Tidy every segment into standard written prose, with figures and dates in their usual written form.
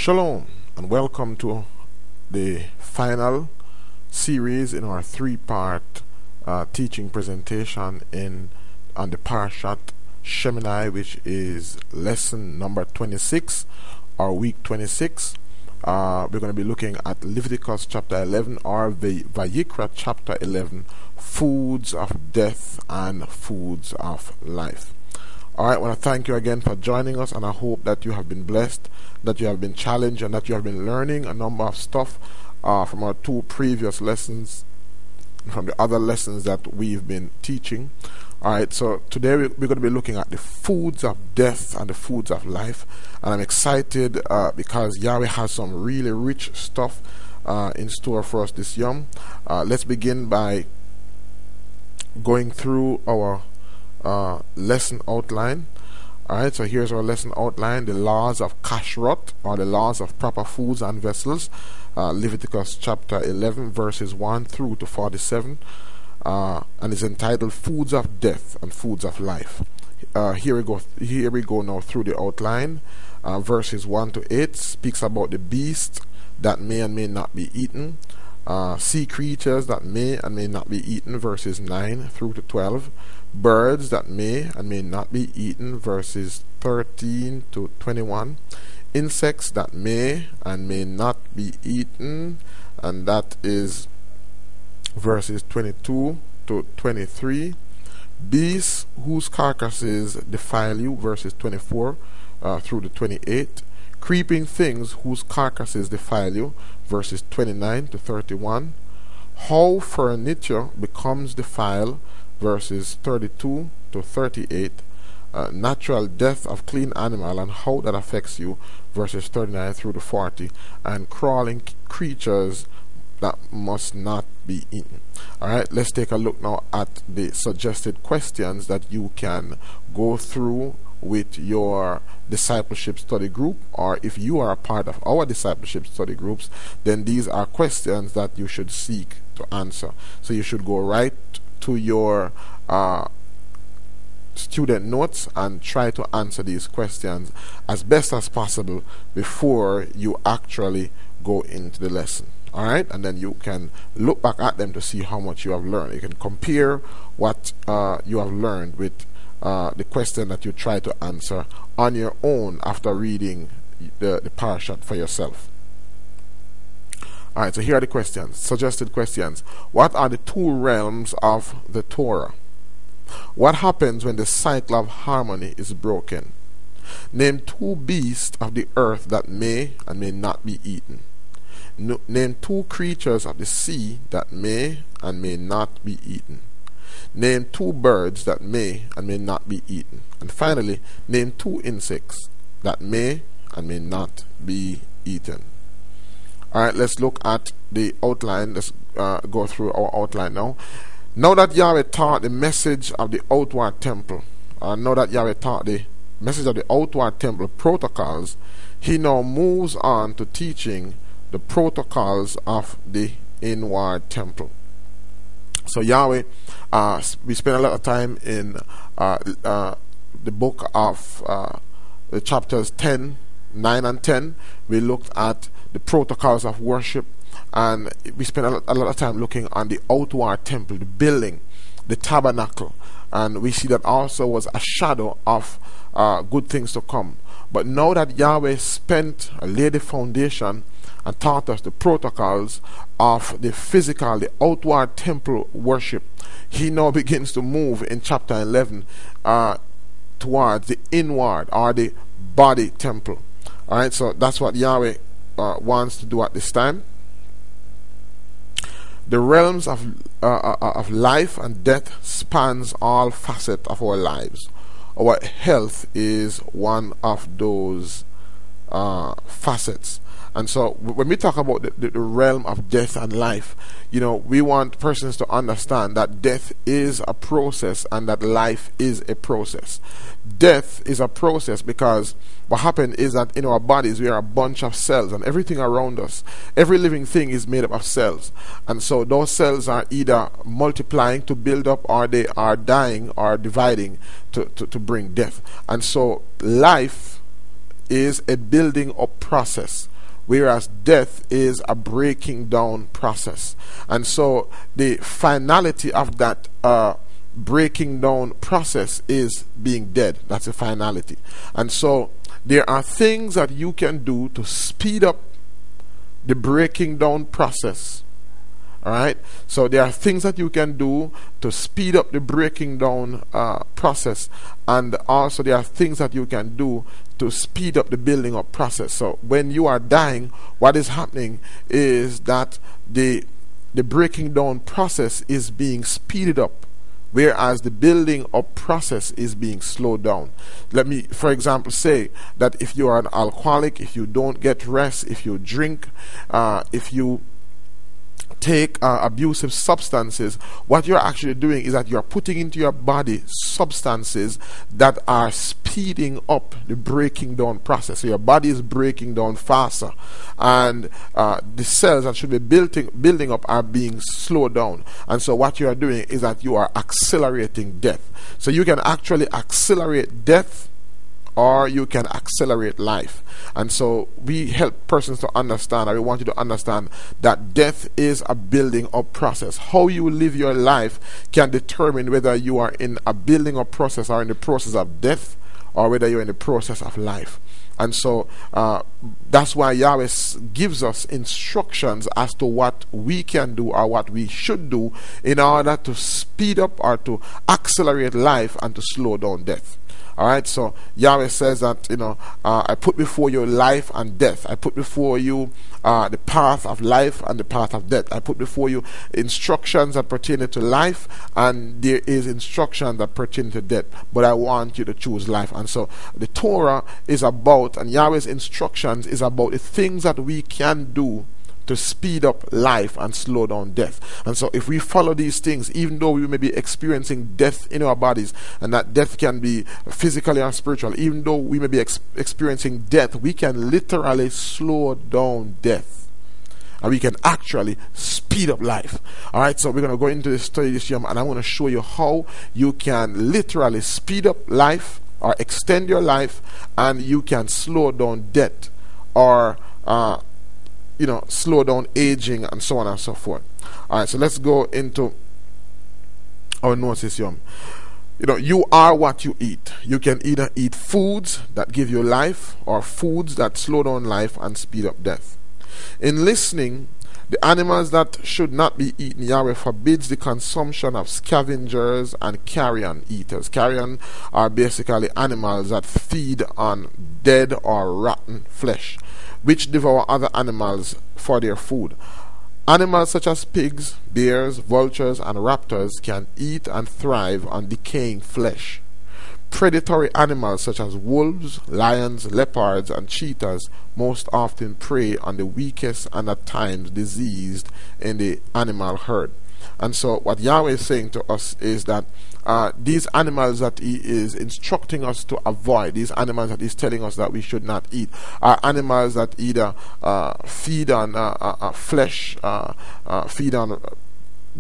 Shalom and welcome to the final series in our three-part teaching presentation on the Parashat Shemini, which is lesson number 26 or week 26. We're going to be looking at Leviticus chapter 11 or Vayikra chapter 11, foods of death and foods of life. Alright, I want to thank you again for joining us, and I hope that you have been blessed, that you have been challenged, and that you have been learning a number of stuff from our two previous lessons, from the other lessons that we've been teaching. Alright, so today we're going to be looking at the foods of death and the foods of life, and I'm excited because Yahweh has some really rich stuff in store for us this yom. Let's begin by going through our lesson outline. Alright, so here's our lesson outline: the laws of kashrut, or the laws of proper foods and vessels. Leviticus chapter 11 verses 1 through to 47, and it's entitled Foods of Death and Foods of Life. Here we go now through the outline. Verses 1 to 8 speaks about the beasts that may and may not be eaten, sea creatures that may and may not be eaten, verses 9 through to 12, birds that may and may not be eaten, verses 13 to 21, insects that may and may not be eaten, and that is verses 22 to 23, beasts whose carcasses defile you, verses 24 through to 28, creeping things whose carcasses defile you, verses 29 to 31, how furniture becomes defiled, verses 32 to 38, natural death of clean animal and how that affects you, verses 39 through to 40, and crawling creatures that must not be eaten. Alright, let's take a look now at the suggested questions that you can go through with your discipleship study group, or if you are a part of our discipleship study groups, then these are questions that you should seek to answer. So you should go right to your student notes and try to answer these questions as best as possible before you actually go into the lesson. Alright, and then you can look back at them to see how much you have learned. You can compare what you have learned with the question that you try to answer on your own after reading the parashat for yourself. Alright, so here are the questions, suggested questions. What are the two realms of the Torah? What happens when the cycle of harmony is broken? Name two beasts of the earth that may and may not be eaten. Name two creatures of the sea that may and may not be eaten. Name two birds that may and may not be eaten. And finally, name two insects that may and may not be eaten. Alright, let's look at the outline. Let's go through our outline now. Now that Yahweh taught the message of the outward temple, protocols, he now moves on to teaching the protocols of the inward temple. So Yahweh, we spent a lot of time in the book of the chapters 10, 9 and 10. We looked at the protocols of worship, and we spent a lot of time looking on the outward temple, the building, the tabernacle, and we see that also was a shadow of good things to come. But now that Yahweh laid the foundation and taught us the protocols of the physical, the outward temple worship, he now begins to move in chapter 11 towards the inward, or the body temple. Alright, so that's what Yahweh wants to do at this time. The realms of life and death spans all facets of our lives. Our health is one of those facets. And so when we talk about the realm of death and life, we want persons to understand that death is a process and that life is a process. Death is a process because what happened is that in our bodies we are a bunch of cells, and everything around us, every living thing is made up of cells. And so those cells are either multiplying to build up, or they are dying or dividing to bring death. And so life is a building up process whereas death is a breaking down process. And so the finality of that breaking down process is being dead. That's the finality. And so there are things that you can do to speed up the breaking down process. Alright, so there are things that you can do to speed up the breaking down process, and also there are things that you can do to speed up the building up process. So when you are dying, what is happening is that the breaking down process is being speeded up, whereas the building up process is being slowed down. Let me, for example, say that if you are an alcoholic, if you don't get rest, if you drink, if you take abusive substances, what you're actually doing is that you're putting into your body substances that are speeding up the breaking down process. So your body is breaking down faster, and the cells that should be building up are being slowed down. And so what you are doing is that you are accelerating death. So you can actually accelerate death, or you can accelerate life. And so we help persons to understand, or we want you to understand, that death is a building up process. How you live your life can determine whether you are in a building up process or in the process of death, or whether you're in the process of life. And so that's why Yahweh gives us instructions as to what we can do or what we should do in order to speed up or to accelerate life and to slow down death. Alright, so Yahweh says that, I put before you life and death. I put before you the path of life and the path of death. I put before you instructions that pertain to life, and there is instruction that pertain to death. But I want you to choose life. And so the Torah is about, and Yahweh's instructions is about the things that we can do to speed up life and slow down death. And so if we follow these things, even though we may be experiencing death in our bodies, and that death can be physically or spiritual, even though we may be experiencing death, we can literally slow down death, and we can actually speed up life. Alright, so we're going to go into this study this year, and I'm going to show you how you can literally speed up life or extend your life, and you can slow down death, or slow down aging, and so on and so forth. Alright, so let's go into our notes this year. You are what you eat. You can either eat foods that give you life, or foods that slow down life and speed up death. In listening, the animals that should not be eaten, Yahweh forbids the consumption of scavengers and carrion eaters. Carrion are basically animals that feed on dead or rotten flesh, which devour other animals for their food. Animals such as pigs, bears, vultures, and raptors can eat and thrive on decaying flesh. Predatory animals such as wolves, lions, leopards, and cheetahs most often prey on the weakest and at times diseased in the animal herd. And so what Yahweh is saying to us is that these animals that He is instructing us to avoid, these animals that He's telling us that we should not eat, are animals that either feed on flesh, feed on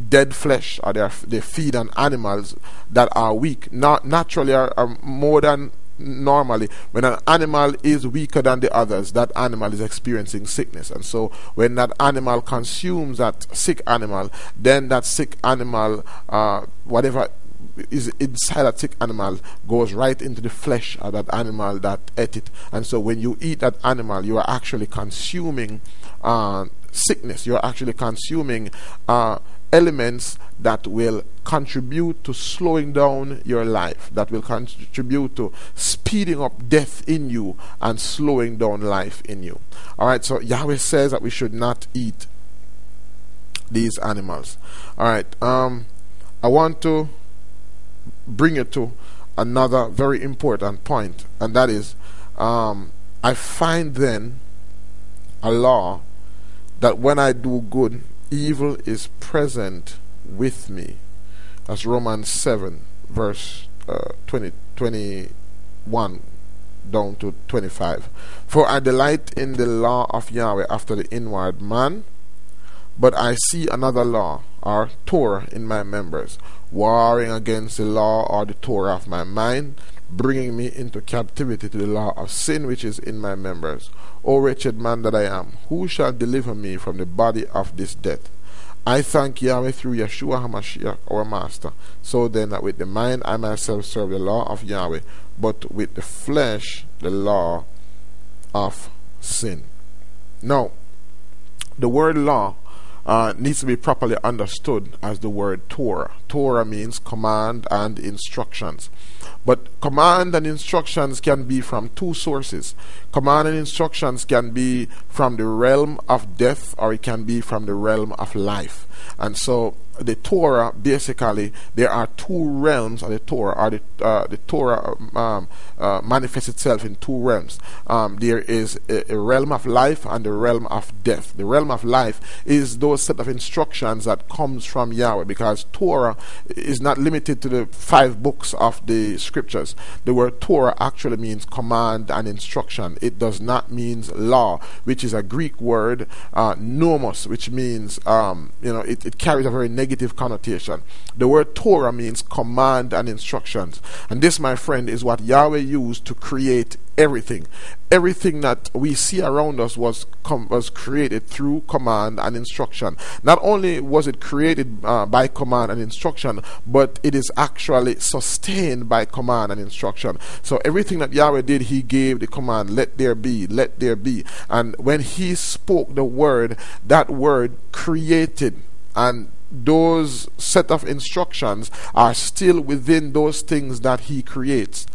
dead flesh, or they feed on animals that are weak. Naturally are more than normally. When an animal is weaker than the others, that animal is experiencing sickness. And so when that animal consumes that sick animal, then that sick animal, whatever is inside that sick animal, goes right into the flesh of that animal that ate it. And so when you eat that animal, you are actually consuming sickness. You are actually consuming elements that will contribute to slowing down your life, that will contribute to speeding up death in you and slowing down life in you. Alright, so Yahweh says that we should not eat these animals. Alright, I want to bring you to another very important point, and that is, I find then a law that when I do good, evil is present with me. That's Romans 7 verse 21 down to 25. For I delight in the law of Yahweh after the inward man, but I see another law or Torah in my members, warring against the law or the Torah of my mind, bringing me into captivity to the law of sin which is in my members. O wretched man that I am, who shall deliver me from the body of this death? I thank Yahweh through Yeshua HaMashiach, our Master. So then that with the mind I myself serve the law of Yahweh, but with the flesh the law of sin. Now, the word law needs to be properly understood as the word Torah. Torah means command and instructions. But command and instructions can be from two sources. Command and instructions can be from the realm of death, or it can be from the realm of life. And so the Torah, basically, there are two realms of the Torah, or the Torah manifests itself in two realms. There is a realm of life and the realm of death. The realm of life is those set of instructions that comes from Yahweh, because Torah is not limited to the 5 books of the scriptures. The word Torah actually means command and instruction. It does not mean law, which is a Greek word, nomos, which means it carries a very negative connotation. The word Torah means command and instructions, and this, my friend, is what Yahweh used to create everything. Everything that we see around us was created through command and instruction. Not only was it created by command and instruction, but it is actually sustained by command and instruction. So everything that Yahweh did, He gave the command, let there be, let there be. And when He spoke the word, that word created, and those set of instructions are still within those things that He creates,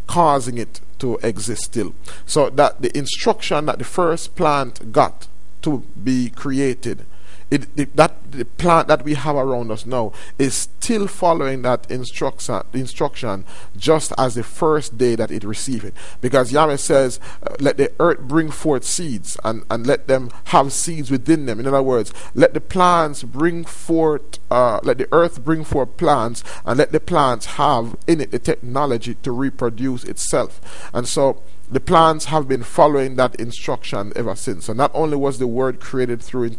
causing it to exist still. So that the instruction that the first plant got to be created, the plant that we have around us now is still following that instruction just as the first day that it received it. Because Yahweh says, let the earth bring forth seeds, and let them have seeds within them. In other words, let the plants bring forth, let the earth bring forth plants, and let the plants have in it the technology to reproduce itself. And so the plants have been following that instruction ever since. So not only was the word created through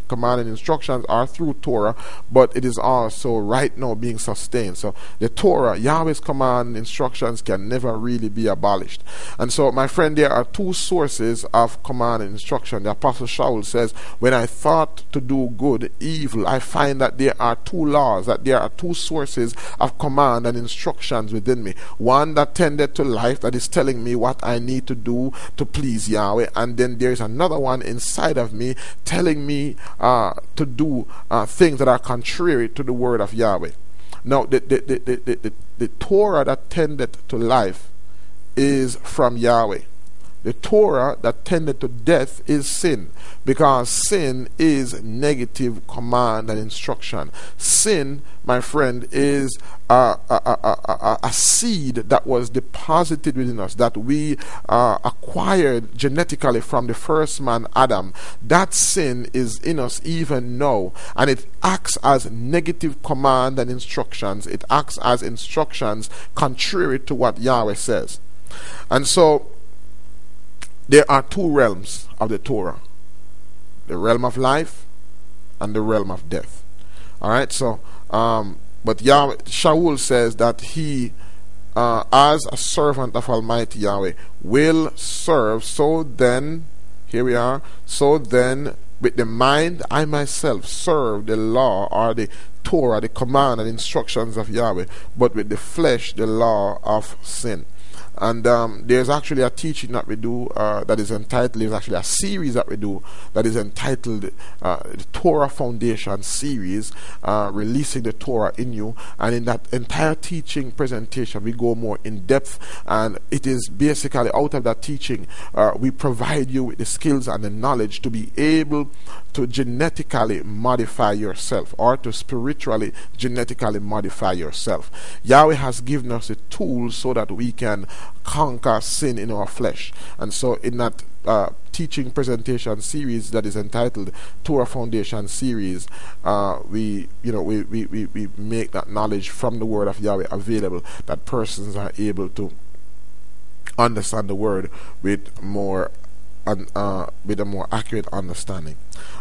command and instructions, or through Torah, but it is also right now being sustained. So the Torah, Yahweh's command and instructions, can never really be abolished. And so, my friend, there are two sources of command and instruction. The Apostle Shaul says, when I thought to do good, evil, I find that there are two laws, that there are two sources of command and instructions within me. One that tended to life, that is telling me what I need to do to please Yahweh, and then there's another one inside of me telling me to do things that are contrary to the word of Yahweh. Now, the Torah that tended to life is from Yahweh. The Torah that tended to death is sin, because sin is negative command and instruction. Sin, my friend, is a seed that was deposited within us, that we acquired genetically from the first man, Adam. That sin is in us even now, and it acts as negative command and instructions. It acts as instructions contrary to what Yahweh says. And so there are two realms of the Torah: the realm of life and the realm of death. Alright, so but Yahweh, Shaul says that he, as a servant of Almighty Yahweh, will serve. So then, here we are, so then with the mind I myself serve the law, or the Torah, the command and instructions of Yahweh, but with the flesh the law of sin. And there's actually a teaching that we do that is entitled, there's actually a series that we do that is entitled the Torah Foundation series, Releasing the Torah in You. And in that entire teaching presentation, we go more in depth, and it is basically out of that teaching, we provide you with the skills and the knowledge to be able to genetically modify yourself, or to spiritually genetically modify yourself. Yahweh has given us the tools so that we can conquer sin in our flesh. And so in that teaching presentation series that is entitled Torah Foundation series, we make that knowledge from the word of Yahweh available, that persons are able to understand the word with a more accurate understanding.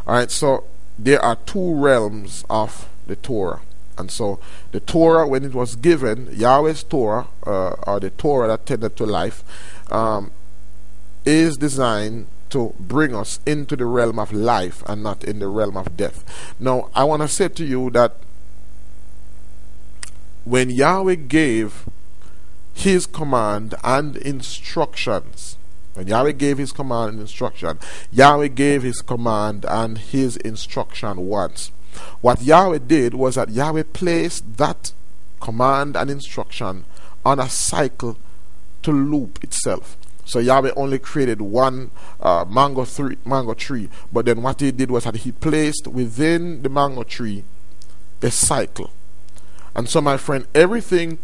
Alright, so there are two realms of the Torah. And so the Torah, when it was given, Yahweh's Torah, or the Torah that tended to life, is designed to bring us into the realm of life and not in the realm of death. Now, I want to say to you that when Yahweh gave his command and instructions, when Yahweh gave his command and instruction, Yahweh gave his command and his instruction once. What Yahweh did was that Yahweh placed that command and instruction on a cycle to loop itself. So Yahweh only created one mango tree, but then what he did was that he placed within the mango tree a cycle. And so, my friend, everything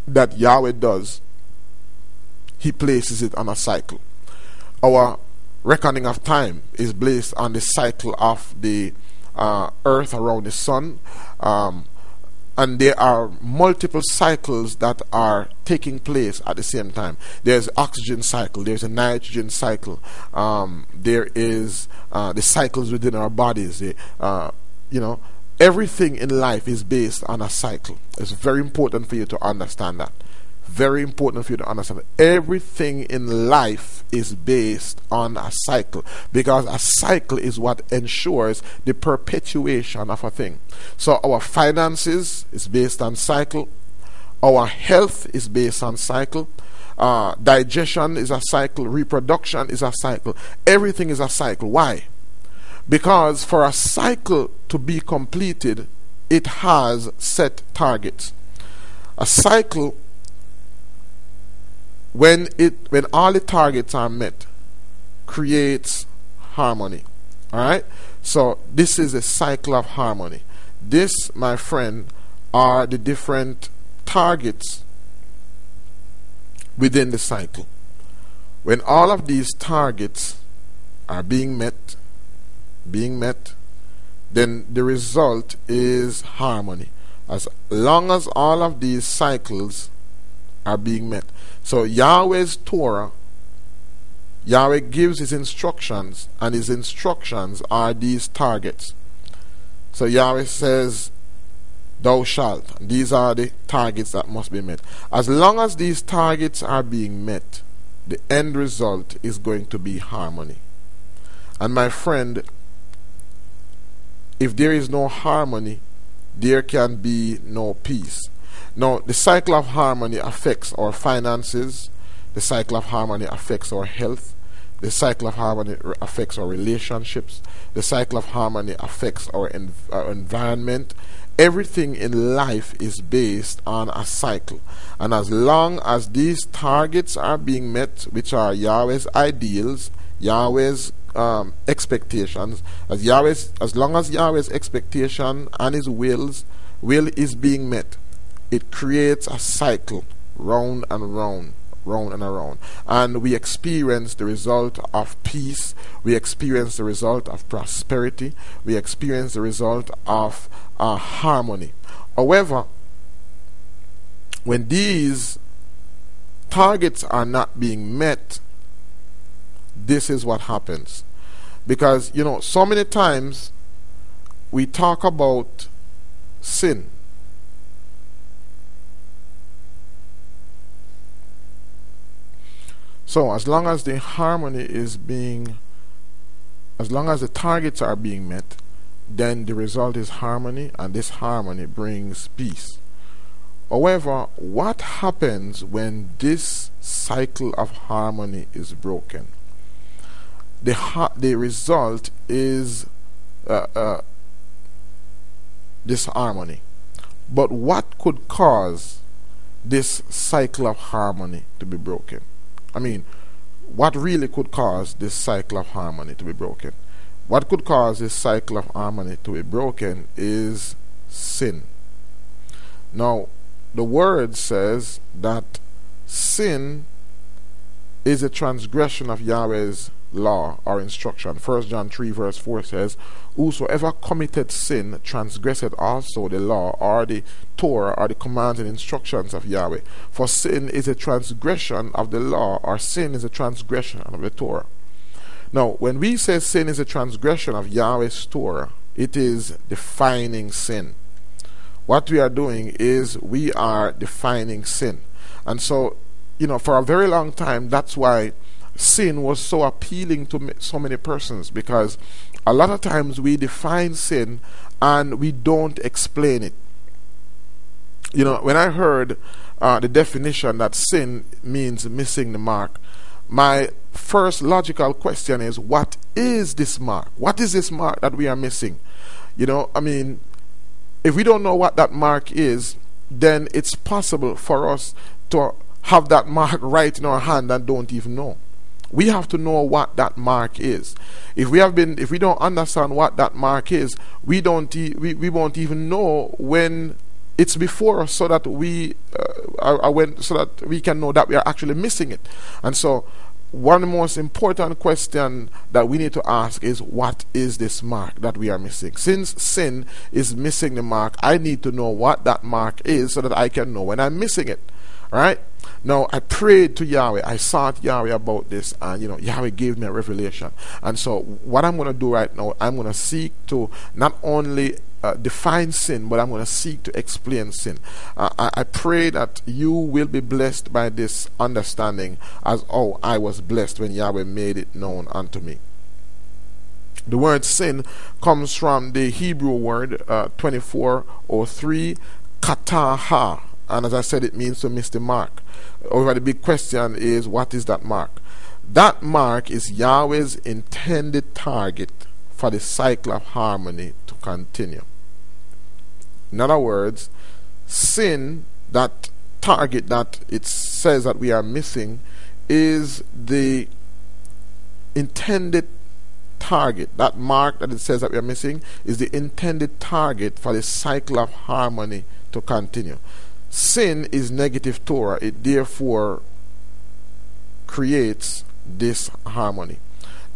that Yahweh does, he places it on a cycle. Our reckoning of time is based on the cycle of the earth around the sun, and there are multiple cycles that are taking place at the same time. There's oxygen cycle, there's a nitrogen cycle, there is the cycles within our bodies. Everything in life is based on a cycle. It's very important for you to understand that. Very important for you to understand that everything in life is based on a cycle, because a cycle is what ensures the perpetuation of a thing. So our finances is based on cycle, our health is based on cycle, digestion is a cycle, reproduction is a cycle, everything is a cycle. Why? Because for a cycle to be completed, it has set targets. A cycle, when all the targets are met, creates harmony. Alright? So this is a cycle of harmony. This, my friend, are the different targets within the cycle. When all of these targets are being met, then the result is harmony. As long as all of these cycles are being met. So Yahweh's Torah, Yahweh gives his instructions, and his instructions are these targets. So Yahweh says, thou shalt. These are the targets that must be met. As long as these targets are being met, the end result is going to be harmony. And my friend, if there is no harmony, there can be no peace. Now, the cycle of harmony affects our finances, the cycle of harmony affects our health, the cycle of harmony affects our relationships, the cycle of harmony affects our environment. Everything in life is based on a cycle. And as long as these targets are being met, which are Yahweh's ideals, Yahweh's expectations, as long as Yahweh's expectation and his will is being met, it creates a cycle round and round, round and around, and we experience the result of peace, we experience the result of prosperity, we experience the result of harmony. However, when these targets are not being met, this is what happens. Because, so many times we talk about sin. So as long as the harmony is as long as the targets are being met, then the result is harmony, and this harmony brings peace. However, what happens when this cycle of harmony is broken? The result is disharmony. But what could cause this cycle of harmony to be broken? I mean, what really could cause this cycle of harmony to be broken? What could cause this cycle of harmony to be broken is sin. Now, the word says that sin is a transgression of Yahweh's law or instruction. 1 John 3 verse 4 says, whosoever committed sin transgressed also the law or the Torah or the commands and instructions of Yahweh. For sin is a transgression of the law, or sin is a transgression of the Torah. Now, when we say sin is a transgression of Yahweh's Torah, It is defining sin. What we are doing is we are defining sin. And so, for a very long time, that's why sin was so appealing to so many persons, because a lot of times we define sin and we don't explain it. When I heard the definition that sin means missing the mark, my first logical question is, what is this mark? What is this mark that we are missing? If we don't know what that mark is, then it's possible for us to have that mark right in our hand and don't even know. We have to know what that mark is. If we don't understand what that mark is, we won't even know when it's before us, so that we can know that we are actually missing it. And so, one of the most important questions that we need to ask is, what is this mark that we are missing? Since sin is missing the mark, I need to know what that mark is so that I can know when I'm missing it. Right? Now, I prayed to Yahweh. I sought Yahweh about this, and Yahweh gave me a revelation. And so, what I'm going to do right now, I'm going to seek to not only define sin, but I'm going to seek to explain sin. I pray that you will be blessed by this understanding, as I was blessed when Yahweh made it known unto me. The word sin comes from the Hebrew word 2403, kataha. And as I said, it means to miss the mark. However, the big question is, what is that mark? That mark is Yahweh's intended target for the cycle of harmony to continue. In other words, sin, that target that it says that we are missing, is the intended target. That mark that it says that we are missing is the intended target for the cycle of harmony to continue. Sin is negative Torah. It therefore creates disharmony.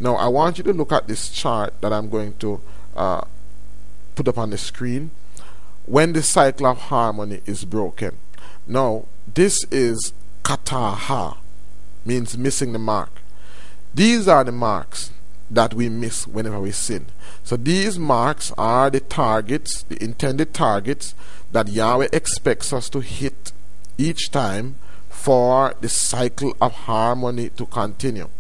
Now, I want you to look at this chart that I'm going to put up on the screen. When the cycle of harmony is broken. Now, this is kataha, means missing the mark. These are the marks that we miss whenever we sin. So these marks are the targets, the intended targets that Yahweh expects us to hit each time for the cycle of harmony to continue.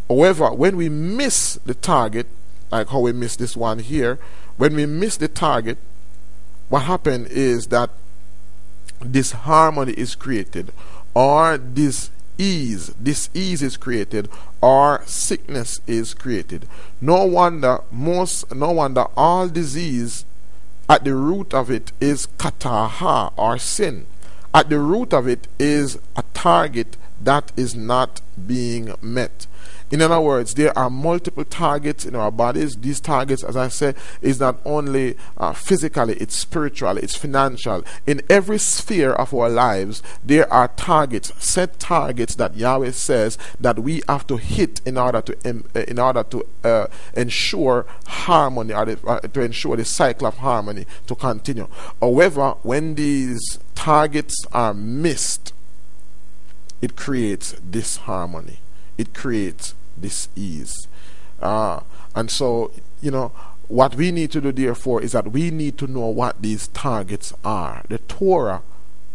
However, when we miss the target, like how we miss this one here, when we miss the target, what happened is that disharmony is created, or dis-ease is created, or sickness is created. No wonder all disease at the root of it is kataha, or sin. At the root of it is a target that is not being met. In other words, there are multiple targets in our bodies. These targets, as I said, is not only physically, it's spiritual, it's financial. In every sphere of our lives, there are targets, set targets that Yahweh says that we have to hit in order to ensure harmony, or to ensure the cycle of harmony to continue. However, when these targets are missed, it creates disharmony. It creates dis-ease. And so, what we need to do, therefore, is that we need to know what these targets are. The Torah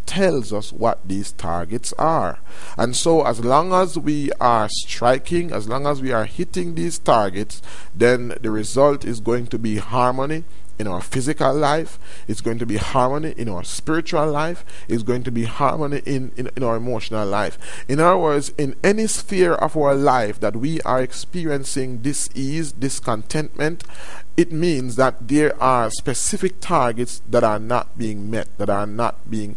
tells us what these targets are. And so, as long as we are striking, as long as we are hitting these targets, then the result is going to be harmony in our physical life, it's going to be harmony in our spiritual life, it's going to be harmony in our emotional life. In other words, in any sphere of our life that we are experiencing dis-ease, discontentment, it means that there are specific targets that are not being met, that are not being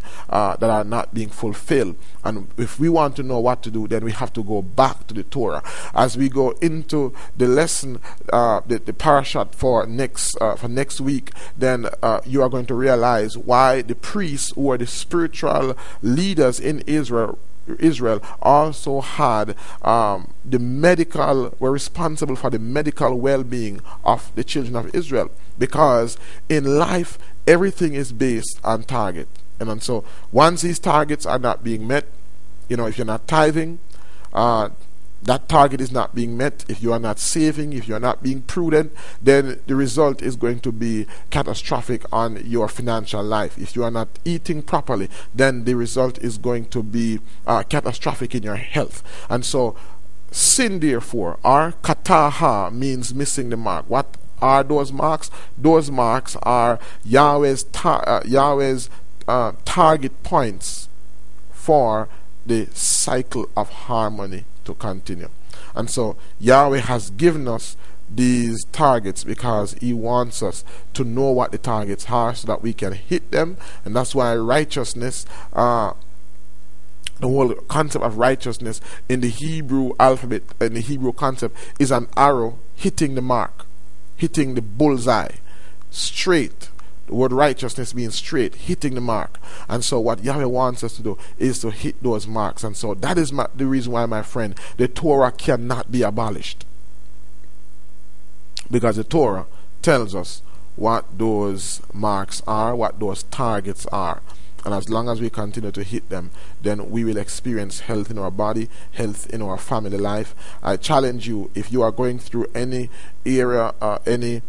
fulfilled. And if we want to know what to do, then we have to go back to the Torah. As we go into the lesson, the parashat for next week, then you are going to realize why the priests, who are the spiritual leaders in Israel also had were responsible for the medical well-being of the children of Israel, because in life everything is based on target. And so once these targets are not being met, if you're not tithing, that target is not being met, if you are not saving, if you are not being prudent, then the result is going to be catastrophic on your financial life. If you are not eating properly, then the result is going to be catastrophic in your health. And so sin, therefore, or kataha, means missing the mark. What are those marks? Those marks are Yahweh's target points for the cycle of harmony to continue. And so Yahweh has given us these targets because he wants us to know what the targets are so that we can hit them. And that's why righteousness, the whole concept of righteousness in the Hebrew alphabet, in the Hebrew concept, is an arrow hitting the mark, hitting the bullseye, straight. The word righteousness means straight, hitting the mark. And so what Yahweh wants us to do is to hit those marks. And so that is the reason why, my friend, the Torah cannot be abolished. Because the Torah tells us what those marks are, what those targets are. And as long as we continue to hit them, then we will experience health in our body, health in our family life. I challenge you, if you are going through any area, any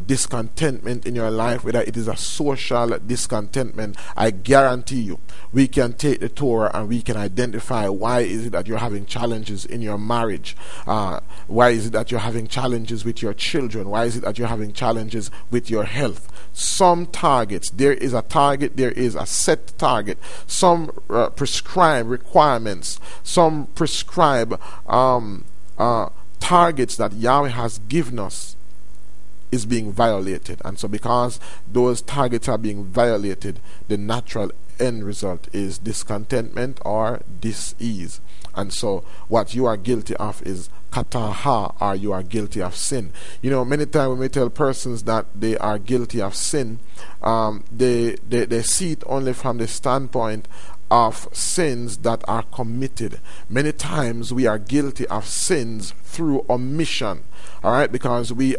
discontentment in your life, whether it is a social discontentment, I guarantee you we can take the Torah and we can identify why is it that you're having challenges in your marriage, why is it that you're having challenges with your children, why is it that you're having challenges with your health. Some targets, there is a target, there is a set target, some prescribe requirements, some prescribe targets that Yahweh has given us is being violated. And so because those targets are being violated, the natural end result is discontentment or dis-ease. And so what you are guilty of is kataha, or you are guilty of sin. You know, many times when we tell persons that they are guilty of sin, they see it only from the standpoint of sins that are committed. Many times we are guilty of sins through omission, all right, because we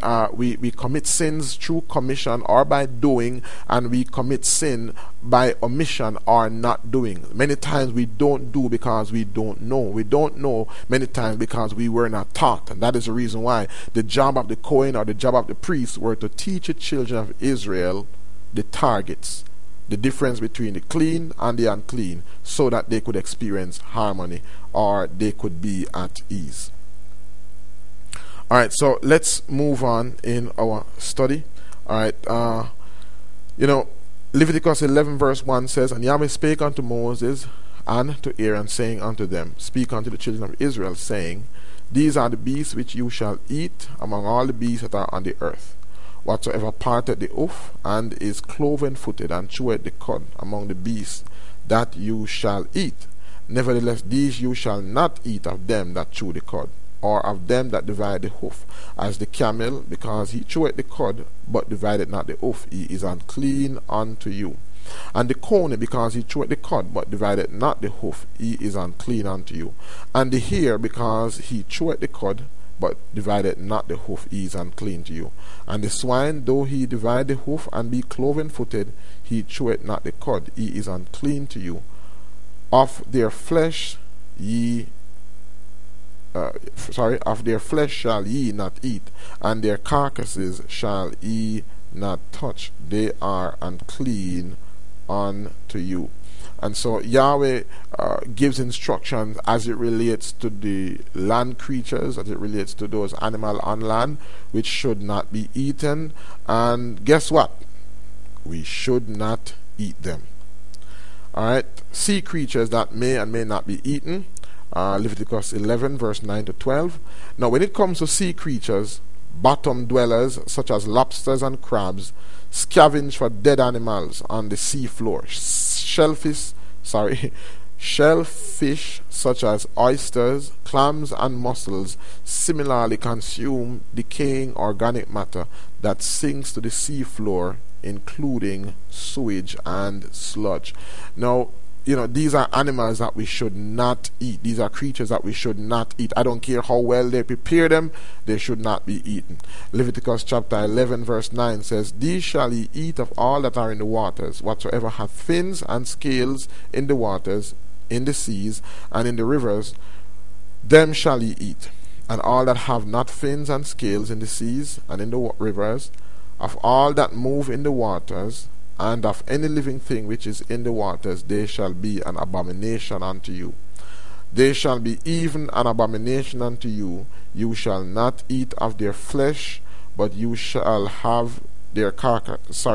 commit sins through commission or by doing, and we commit sin by omission or not doing. Many times we don't do because we don't know. We don't know many times because we were not taught. And that is the reason why the job of the Kohen or the job of the priest were to teach the children of Israel the targets, the difference between the clean and the unclean, so that they could experience harmony or they could be at ease. Alright, so let's move on in our study. Alright, Leviticus 11 verse 1 says, And Yahweh spake unto Moses and to Aaron, saying unto them, Speak unto the children of Israel, saying, These are the beasts which you shall eat among all the beasts that are on the earth. Whatsoever parteth the hoof, and is cloven-footed, and cheweth the cud among the beasts, that you shall eat. Nevertheless, these you shall not eat of them that chew the cud, or of them that divide the hoof. As the camel, because he cheweth the cud, but divided not the hoof, he is unclean unto you. And the coney, because he cheweth the cud, but divided not the hoof, he is unclean unto you. And the hare, because he cheweth the cud, but divided not the hoof, he is unclean to you. And the swine, though he divide the hoof and be cloven-footed, he cheweth not the cud, he is unclean to you. Of their flesh of their flesh shall ye not eat, and their carcasses shall ye not touch. They are unclean unto you. And so Yahweh gives instructions as it relates to the land creatures, as it relates to those animals on land which should not be eaten. And guess what? We should not eat them. Alright, sea creatures that may and may not be eaten. Leviticus 11 verse 9 to 12. Now when it comes to sea creatures, bottom dwellers such as lobsters and crabs scavenge for dead animals on the sea floor. Shellfish such as oysters, clams and mussels similarly consume decaying organic matter that sinks to the sea floor, including sewage and sludge. Now, these are animals that we should not eat. These are creatures that we should not eat. I don't care how well they prepare them, they should not be eaten. Leviticus chapter 11 verse 9 says, These shall ye eat of all that are in the waters, whatsoever hath fins and scales in the waters, in the seas, and in the rivers, them shall ye eat, and all that have not fins and scales in the seas and in the rivers, of all that move in the waters, and of any living thing which is in the waters, they shall be an abomination unto you. They shall be even an abomination unto you. You shall not eat of their flesh, but you shall have their carcasses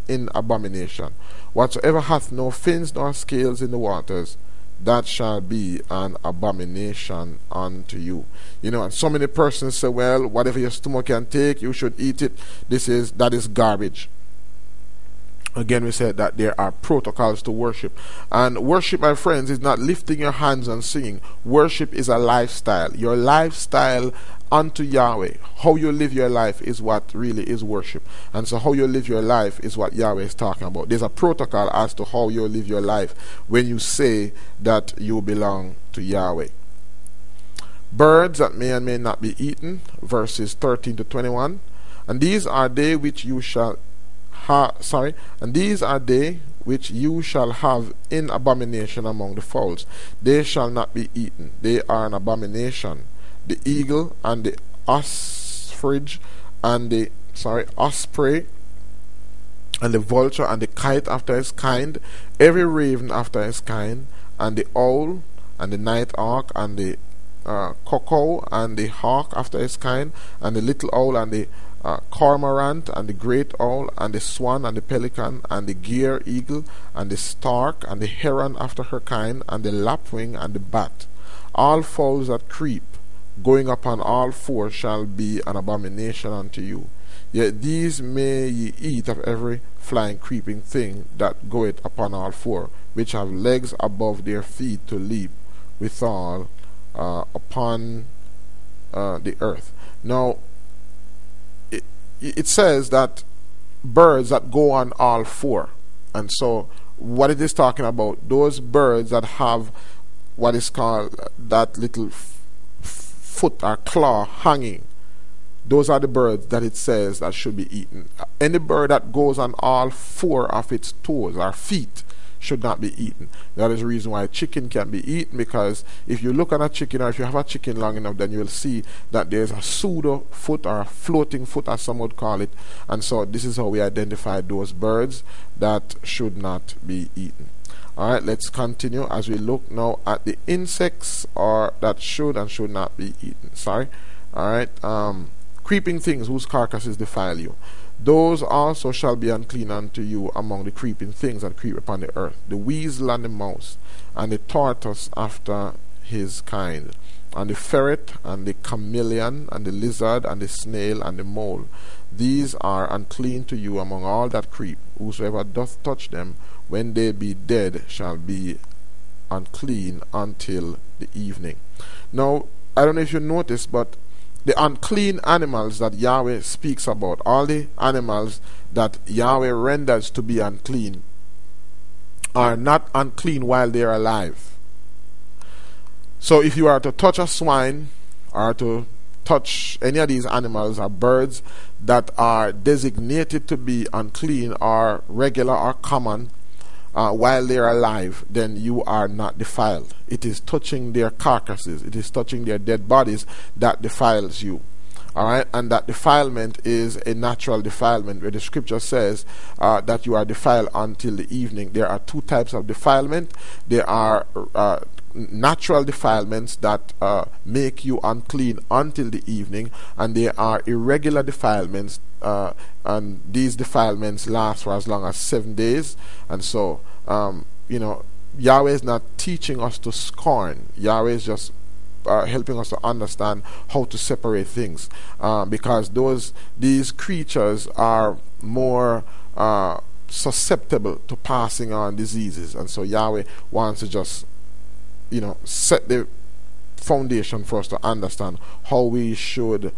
in abomination. Whatsoever hath no fins nor scales in the waters, that shall be an abomination unto you. And so many persons say, well, whatever your stomach can take, you should eat it. That is garbage. Again, we said that there are protocols to worship. And worship, my friends, is not lifting your hands and singing. Worship is a lifestyle. Your lifestyle unto Yahweh. How you live your life is what really is worship. And so how you live your life is what Yahweh is talking about. There's a protocol as to how you live your life when you say that you belong to Yahweh. Birds that may and may not be eaten, verses 13 to 21. And these are they which you shall and these are they which you shall have in abomination among the fowls. They shall not be eaten. They are an abomination. The eagle and the ostrich and the osprey and the vulture and the kite after his kind, every raven after his kind, and the owl and the night hawk and the cuckoo and the hawk after his kind, and the little owl and the cormorant and the great owl and the swan and the pelican and the gier eagle and the stork and the heron after her kind and the lapwing and the bat. All fowls that creep, going upon all four, shall be an abomination unto you. Yet these may ye eat of every flying creeping thing that goeth upon all four, which have legs above their feet to leap withal upon the earth. Now, it says that birds that go on all four. And so what it is talking about, those birds that have what is called that little foot or claw hanging, those are the birds that it says that should be eaten. Any bird that goes on all four of its toes or feet should not be eaten. That is the reason why chicken can be eaten, because if you look at a chicken, or if you have a chicken long enough, then you will see that there's a pseudo foot or a floating foot, as some would call it. And so this is how we identify those birds that should not be eaten. Alright, let's continue as we look now at the insects or that should and should not be eaten. Alright, creeping things whose carcasses defile you. Those also shall be unclean unto you among the creeping things that creep upon the earth, the weasel and the mouse, and the tortoise after his kind, and the ferret, and the chameleon, and the lizard, and the snail, and the mole. These are unclean to you among all that creep. Whosoever doth touch them, when they be dead, shall be unclean until the evening. Now, I don't know if you noticed, but the unclean animals that Yahweh speaks about, all the animals that Yahweh renders to be unclean, are not unclean while they are alive. So if you are to touch a swine or to touch any of these animals or birds that are designated to be unclean or regular or common while they are alive, then you are not defiled. It is touching their carcasses, it is touching their dead bodies that defiles you. Alright, and that defilement is a natural defilement, where the scripture says that you are defiled until the evening. There are two types of defilement. There are natural defilements that make you unclean until the evening, and there are irregular defilements, and these defilements last for as long as 7 days. And so Yahweh is not teaching us to scorn. Yahweh is just helping us to understand how to separate things, because these creatures are more susceptible to passing on diseases. And so Yahweh wants to just set the foundation for us to understand how we should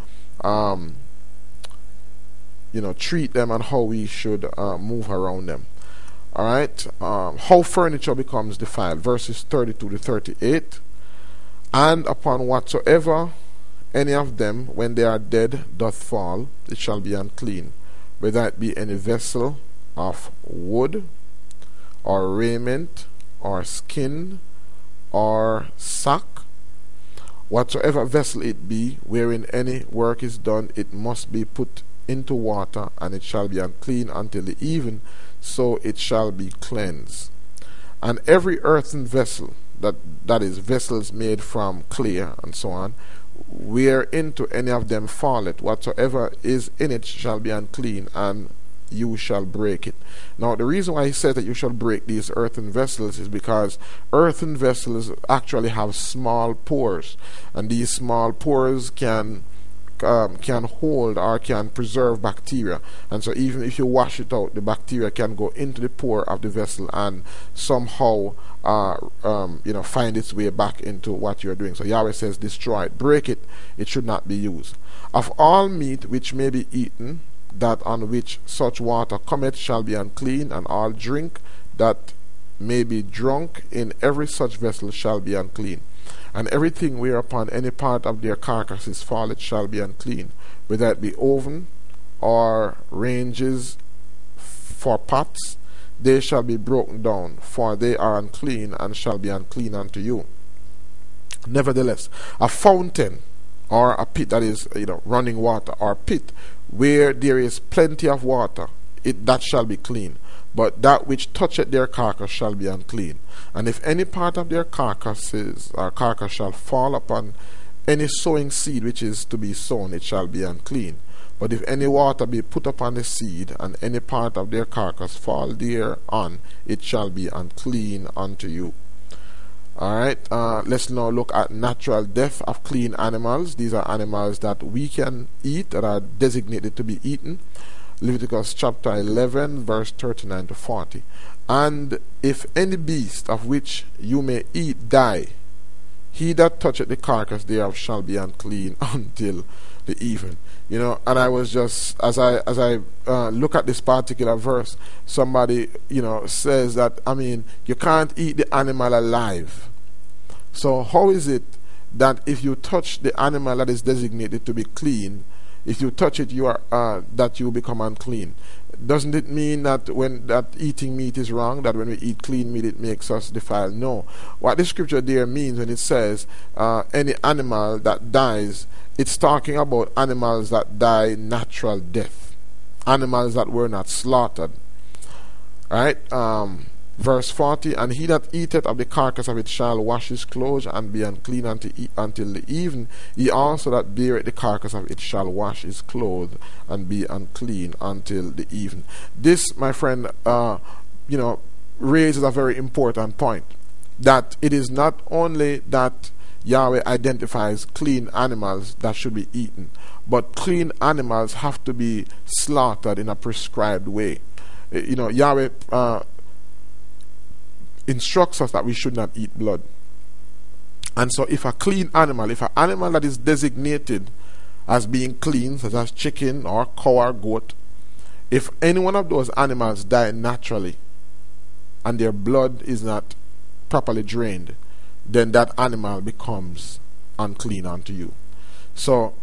treat them and how we should move around them. Alright, how furniture becomes defiled, verses 32 to 38. And upon whatsoever any of them, when they are dead, doth fall, it shall be unclean, whether it be any vessel of wood, or raiment, or skin, or sack. Whatsoever vessel it be, wherein any work is done, it must be put into water, and it shall be unclean until the even, so it shall be cleansed. And every earthen vessel, that is, vessels made from clay, and so on, whereinto any of them falleth, whatsoever is in it shall be unclean, and you shall break it. Now, the reason why he says that you shall break these earthen vessels is because earthen vessels actually have small pores, and these small pores can hold or can preserve bacteria, and so even if you wash it out, the bacteria can go into the pore of the vessel and somehow find its way back into what you're doing. So Yahweh says, destroy it, break it, it should not be used. Of all meat which may be eaten, that on which such water cometh shall be unclean, and all drink that may be drunk in every such vessel shall be unclean. And everything whereupon any part of their carcasses falleth shall be unclean, whether it be oven or ranges for pots, they shall be broken down, for they are unclean, and shall be unclean unto you. Nevertheless, a fountain or a pit that is running water, or a pit where there is plenty of water, that shall be clean. But that which toucheth their carcass shall be unclean. And if any part of their carcasses or carcass shall fall upon any sowing seed which is to be sown, it shall be unclean. But if any water be put upon the seed, and any part of their carcass fall thereon, it shall be unclean unto you. Alright, let's now look at natural death of clean animals. These are animals that we can eat, that are designated to be eaten. Leviticus chapter 11, verse 39 to 40. And if any beast of which you may eat die, he that toucheth the carcass thereof shall be unclean until the even. And I was just, as I look at this particular verse, somebody says that, you can't eat the animal alive. So how is it that if you touch the animal that is designated to be clean, if you touch it, you are that you become unclean? Doesn't it mean that when that eating meat is wrong, that when we eat clean meat it makes us defiled? No. What the scripture there means when it says any animal that dies, it's talking about animals that die natural death, animals that were not slaughtered. Right? Verse 40, and he that eateth of the carcass of it shall wash his clothes and be unclean until the even. He also that beareth the carcass of it shall wash his clothes and be unclean until the even. This, my friend, raises a very important point, that it is not only that Yahweh identifies clean animals that should be eaten, but clean animals have to be slaughtered in a prescribed way. Yahweh instructs us that we should not eat blood. And so if a clean animal, if an animal that is designated as being clean, such as chicken or cow or goat, if any one of those animals die naturally and their blood is not properly drained, then that animal becomes unclean unto you. So,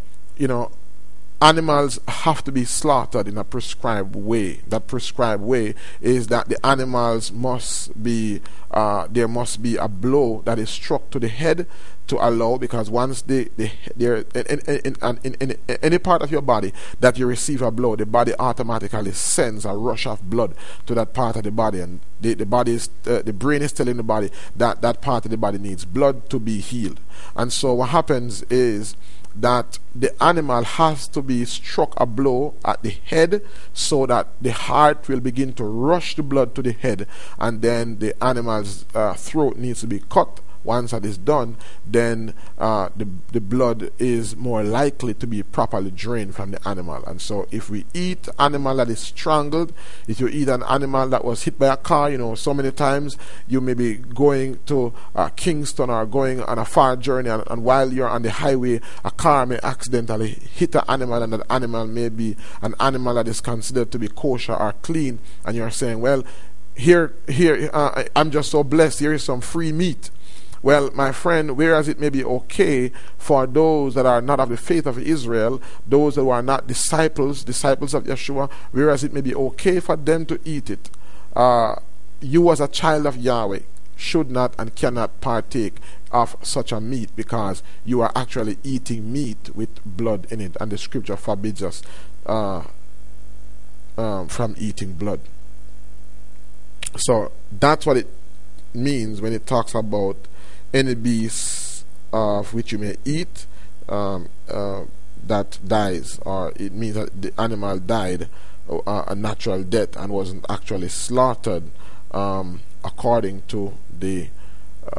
animals have to be slaughtered in a prescribed way. That prescribed way is that the animals must be, there must be a blow that is struck to the head to allow, because once they're in any part of your body that you receive a blow, the body automatically sends a rush of blood to that part of the body, and the brain is telling the body that that part of the body needs blood to be healed. And so what happens is that the animal has to be struck a blow at the head so that the heart will begin to rush the blood to the head, and then the animal's throat needs to be cut. Once that is done, then the blood is more likely to be properly drained from the animal. And so if we eat animal that is strangled, if you eat an animal that was hit by a car, so many times you may be going to Kingston or going on a far journey, and while you're on the highway, a car may accidentally hit an animal, and that animal may be an animal that is considered to be kosher or clean, and you're saying, well, here I'm just so blessed, here is some free meat. Well, my friend, whereas it may be okay for those that are not of the faith of Israel, those who are not disciples of Yeshua, whereas it may be okay for them to eat it, you as a child of Yahweh, should not and cannot partake of such a meat, because you are actually eating meat with blood in it, and the scripture forbids us from eating blood. So that's what it means when it talks about any beast of which you may eat that dies, or it means that the animal died a natural death and wasn't actually slaughtered according to the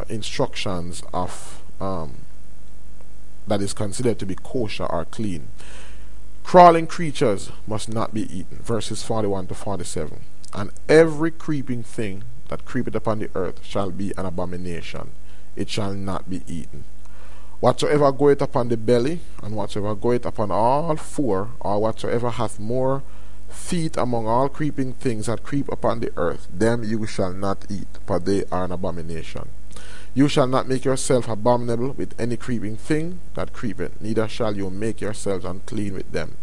instructions of that is considered to be kosher or clean. Crawling creatures must not be eaten, verses 41 to 47. And every creeping thing that creepeth upon the earth shall be an abomination, it shall not be eaten. Whatsoever goeth upon the belly, and whatsoever goeth upon all four, or whatsoever hath more feet among all creeping things that creep upon the earth, them you shall not eat, for they are an abomination. You shall not make yourself abominable with any creeping thing that creepeth, neither shall you make yourselves unclean with them,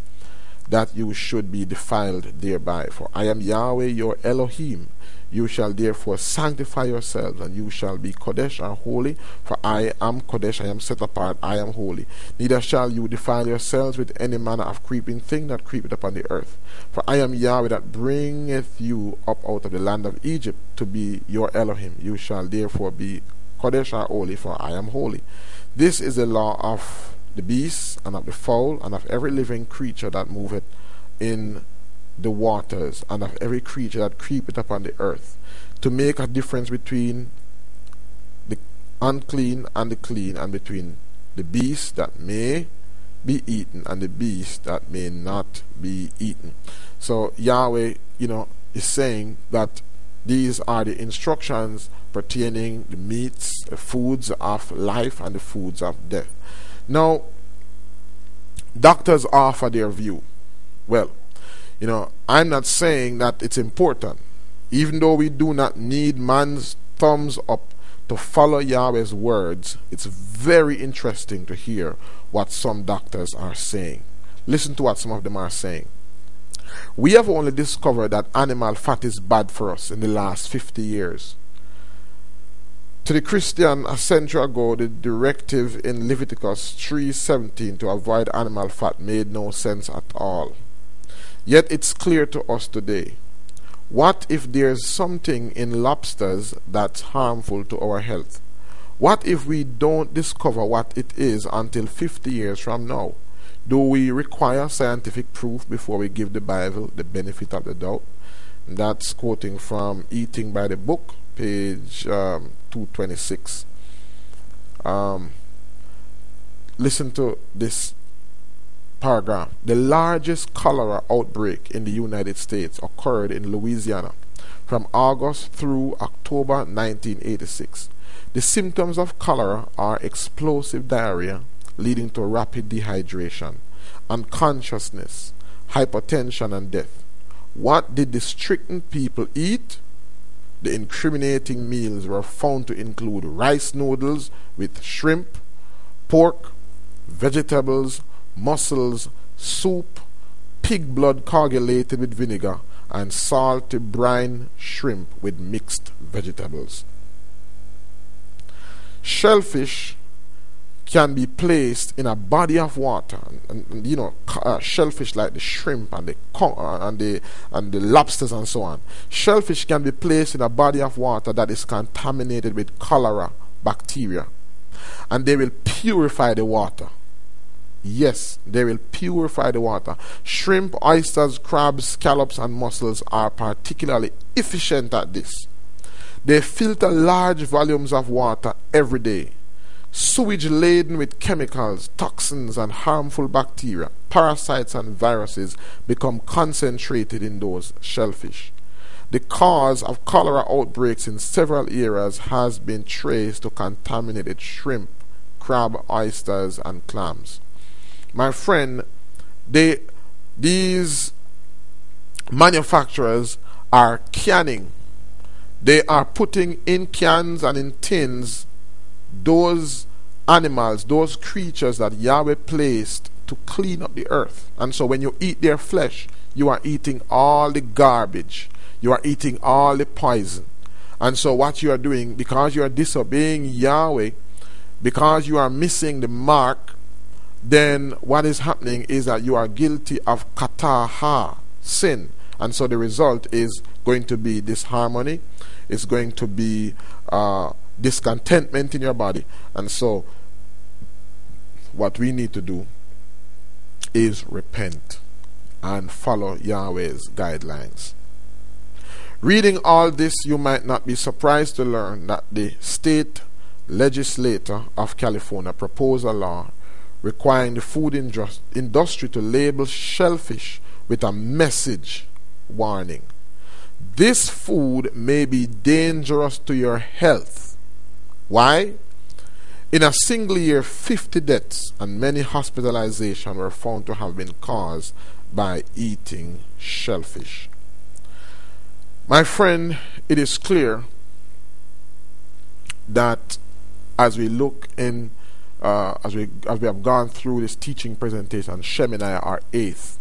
that you should be defiled thereby. For I am Yahweh your Elohim. You shall therefore sanctify yourselves, and you shall be Kodesh or holy, for I am Kodesh, I am set apart, I am holy. Neither shall you defile yourselves with any manner of creeping thing that creepeth upon the earth. For I am Yahweh that bringeth you up out of the land of Egypt to be your Elohim. You shall therefore be Kodesh or holy, for I am holy. This is the law of the beasts, and of the fowl, and of every living creature that moveth in the waters, and of every creature that creepeth upon the earth, to make a difference between the unclean and the clean, and between the beast that may be eaten and the beast that may not be eaten. So Yahweh, is saying that these are the instructions pertaining the meats, the foods of life, and the foods of death. Now, doctors offer their view. Well, I'm not saying that it's important. Even though we do not need man's thumbs up to follow Yahweh's words, it's very interesting to hear what some doctors are saying. Listen to what some of them are saying. We have only discovered that animal fat is bad for us in the last 50 years. To the Christian, a century ago, the directive in Leviticus 3:17 to avoid animal fat made no sense at all. Yet it's clear to us today. What if there's something in lobsters that's harmful to our health? What if we don't discover what it is until 50 years from now? Do we require scientific proof before we give the Bible the benefit of the doubt? And that's quoting from Eating by the Book, page 226. Listen to this paragraph. The largest cholera outbreak in the United States occurred in Louisiana from August through October 1986. The symptoms of cholera are explosive diarrhea leading to rapid dehydration, unconsciousness, hypertension, and death. What did the stricken people eat? The incriminating meals were found to include rice noodles with shrimp, pork, vegetables, mussels, soup, pig blood coagulated with vinegar, and salty brine shrimp with mixed vegetables. Shellfish can be placed in a body of water, and shellfish like the shrimp and the lobsters and so on. Shellfish can be placed in a body of water that is contaminated with cholera bacteria, and they will purify the water. Yes, they will purify the water. Shrimp, oysters, crabs, scallops, and mussels are particularly efficient at this. They filter large volumes of water every day. Sewage laden with chemicals, toxins, and harmful bacteria, parasites, and viruses become concentrated in those shellfish. The cause of cholera outbreaks in several areas has been traced to contaminated shrimp, crab, oysters, and clams. My friend, these manufacturers are canning. They are putting in cans and in tins those animals, those creatures that Yahweh placed to clean up the earth. And so when you eat their flesh, you are eating all the garbage. You are eating all the poison. And so what you are doing, because you are disobeying Yahweh, because you are missing the mark, then what is happening is that you are guilty of kataha, sin. And so the result is going to be disharmony. It's going to be discontentment in your body. And so what we need to do is repent and follow Yahweh's guidelines. Reading all this, you might not be surprised to learn that the state legislature of California proposed a law requiring the food industry to label shellfish with a message warning. This food may be dangerous to your health. Why? In a single year, 50 deaths and many hospitalizations were found to have been caused by eating shellfish. My friend, it is clear that as we look in, as we have gone through this teaching presentation, Shemini, our 8th,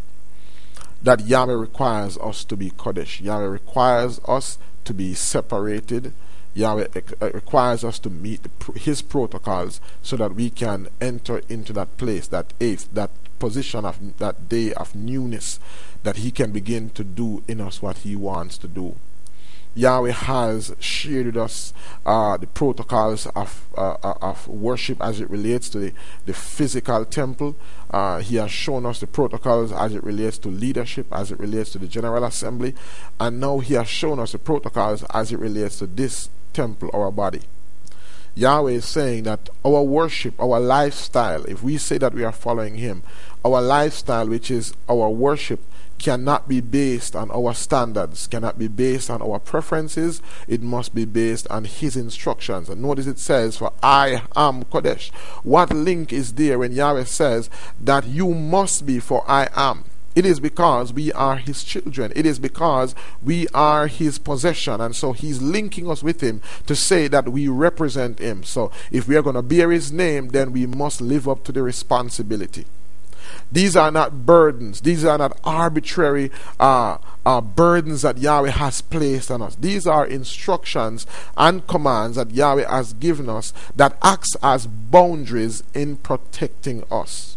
that Yahweh requires us to be Kodesh. Yahweh requires us to be separated. Yahweh requires us to meet His protocols so that we can enter into that place, that 8th, that position of that day of newness, that He can begin to do in us what He wants to do. Yahweh has shared with us the protocols of worship as it relates to the physical temple. He has shown us the protocols as it relates to leadership, as it relates to the General Assembly, and now He has shown us the protocols as it relates to this temple, our body. Yahweh is saying that our worship, our lifestyle, if we say that we are following Him, our lifestyle, which is our worship, cannot be based on our standards, cannot be based on our preferences. It must be based on His instructions. And notice it says, for I am Kodesh. What link is there when Yahweh says that you must be, for I am? It is because we are His children. It is because we are His possession. And so He's linking us with Him to say that we represent Him. So if we are going to bear His name, then we must live up to the responsibility. These are not burdens. These are not arbitrary burdens that Yahweh has placed on us. These are instructions and commands that Yahweh has given us that acts as boundaries in protecting us.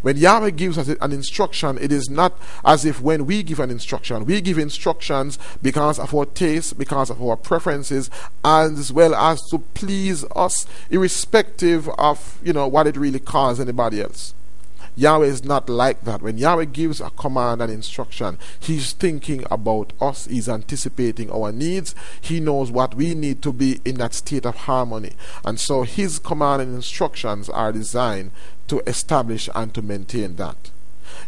When Yahweh gives us an instruction, it is not as if when we give an instruction, we give instructions because of our taste, because of our preferences, as well as to please us, irrespective of what it really costs anybody else. Yahweh is not like that. When Yahweh gives a command and instruction, He's thinking about us. He's anticipating our needs. He knows what we need to be in that state of harmony. And so His command and instructions are designed to establish and to maintain that.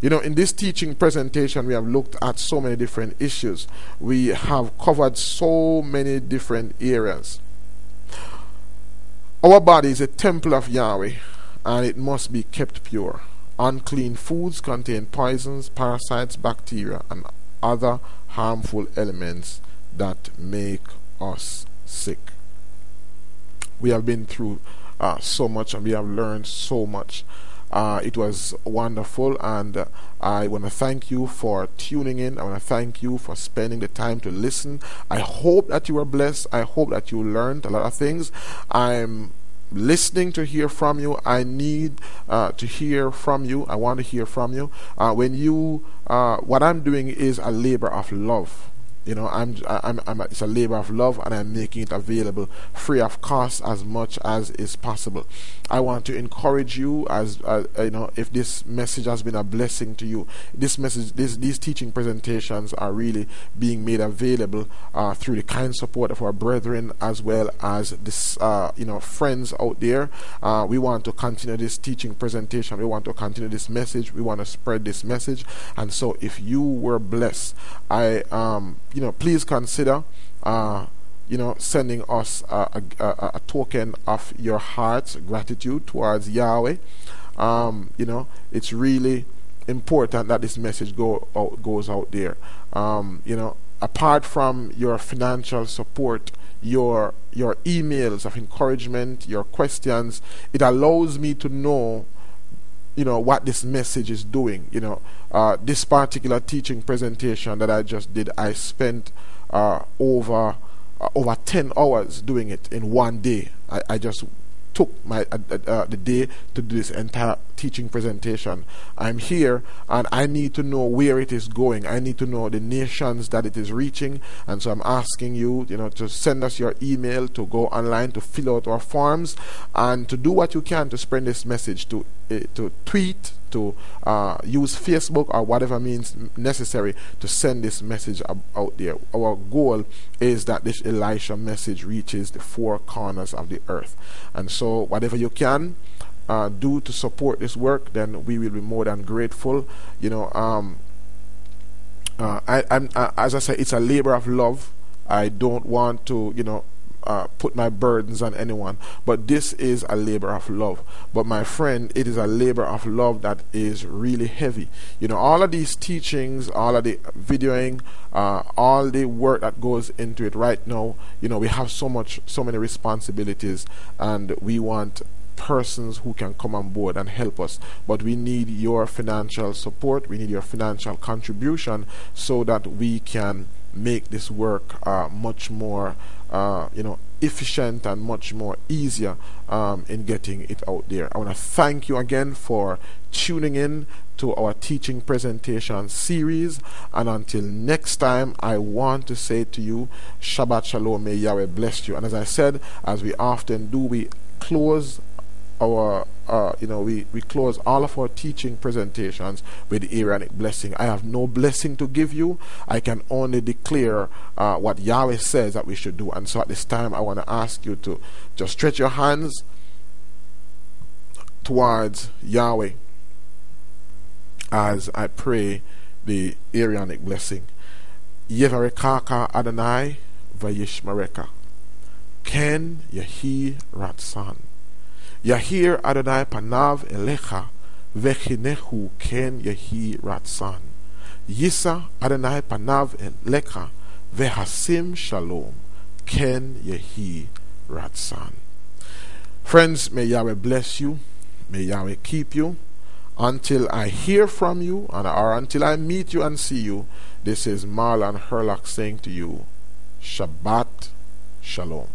In this teaching presentation, we have looked at so many different issues. We have covered so many different areas. Our body is a temple of Yahweh, and it must be kept pure. Unclean foods contain poisons, parasites, bacteria, and other harmful elements that make us sick. We have been through so much, and we have learned so much. It was wonderful, and I want to thank you for tuning in. I want to thank you for spending the time to listen. I hope that you were blessed. I hope that you learned a lot of things. I'm listening to hear from you. I need to hear from you. I want to hear from you. What I'm doing is a labor of love. It's a labor of love, and I'm making it available free of cost as much as is possible. I want to encourage you, as if this message has been a blessing to you. These teaching presentations are really being made available through the kind support of our brethren, as well as this friends out there. We want to continue this teaching presentation. We want to continue this message. We want to spread this message. And so, if you were blessed, please consider sending us a token of your heart's gratitude towards Yahweh. It's really important that this message goes out there. Apart from your financial support, your emails of encouragement, your questions, it allows me to know what this message is doing. This particular teaching presentation that I just did, I spent over over 10 hours doing it in one day. I just took my the day to do this entire teaching presentation. I'm here and I need to know where it is going. I need to know the nations that it is reaching, and so I'm asking you, to send us your email, to go online, to fill out our forms, and to do what you can to spread this message, to tweet, to use Facebook or whatever means necessary to send this message out there. Our goal is that this Elisha message reaches the four corners of the earth, and so whatever you can do to support this work, then we will be more than grateful. As I say, it's a labor of love. I don't want to put my burdens on anyone, but this is a labor of love. But my friend, it is a labor of love that is really heavy. All of these teachings, all of the videoing, all the work that goes into it right now, we have so many responsibilities, and we want persons who can come on board and help us, but we need your financial support, we need your financial contribution, so that we can make this work much more efficient and much more easier in getting it out there. I want to thank you again for tuning in to our teaching presentation series, and until next time, I want to say to you, Shabbat Shalom, may Yahweh bless you. And as I said, as we often do, we close our we close all of our teaching presentations with the Aaronic blessing. I have no blessing to give you. I can only declare what Yahweh says that we should do. And so at this time, I want to ask you to just stretch your hands towards Yahweh as I pray the Aaronic blessing. Yevarekaka Adonai vayishmareka ken yehi ratsan. Yahir Adonai panav elecha vechinehu ken yehi ratsan. Yisa Adonai panav elecha vehasim shalom ken yehi ratsan. Friends, may Yahweh bless you. May Yahweh keep you. Until I hear from you, or until I meet you and see you, this is Marlon Hurlock saying to you, Shabbat Shalom.